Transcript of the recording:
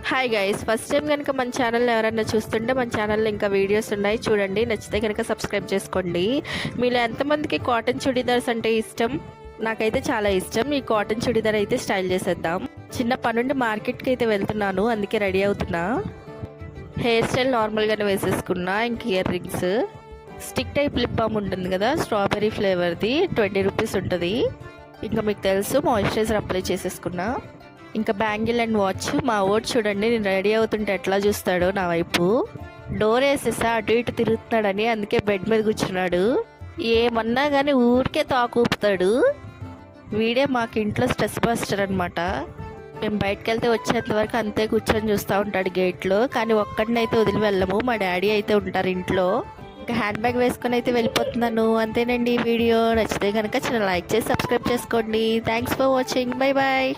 Hi guys, first time కనుక మన channel ఎవరైనా చూస్తుంటే మన ఛానల్లో ఇంకా వీడియోస్ ఉన్నాయి చూడండి. నచ్చితే కనుక సబ్స్క్రైబ్ చేసుకోండి. మీలో ఎంతమందికి కాటన్ చుడీదార్స్ అంటే ఇష్టం? నాకైతే చాలా ఇష్టం. ఈ కాటన్ చుడీదార్ అయితే స్టైల్ చేసేద్దాం. చిన్న పనుండి మార్కెట్కి అయితే వెళ్తున్నాను, అందుకే రెడీ అవుతున్నా. హెయిర్ స్టైల్ నార్మల్గానే వేసేసుకున్నా. ఇంక ear rings, stick type lip balm ఉంటుంది కదా, స్ట్రాబెర్రీ ఫ్లేవర్ది 20 రూపీస్ ఉంటుంది. ఇంకా మీకు తెలుసు, మాయిశ్చరైజర్ అప్లై చేసేసుకున్నా. ఇంకా బ్యాంగిల్ అండ్ వాచ్. మా ఓట్ చూడండి, నేను రెడీ అవుతుంటే ఎట్లా చూస్తాడో నా వైపు. డోర్ వేసేసా, అటు ఇటు తిరుగుతున్నాడని, అందుకే బెడ్ మీద కూర్చున్నాడు. ఏమన్నా కానీ ఊరికే తాకూపుతాడు. వీడే మాకు ఇంట్లో స్ట్రెస్ బస్టర్ అనమాట. మేము బయటకు వెళ్తే వచ్చేంత వరకు అంతే కూర్చొని చూస్తూ ఉంటాడు గేట్లో. కానీ ఒక్కడినైతే వదిలి వెళ్ళము, మా డాడీ అయితే ఉంటారు ఇంట్లో. ఇంకా హ్యాండ్ బ్యాగ్ వేసుకొని అయితే వెళ్ళిపోతున్నాను. అంతేనండి. ఈ వీడియో నచ్చితే కనుక చిన్న లైక్ చేసి సబ్స్క్రైబ్ చేసుకోండి. Thanks for watching. Bye bye.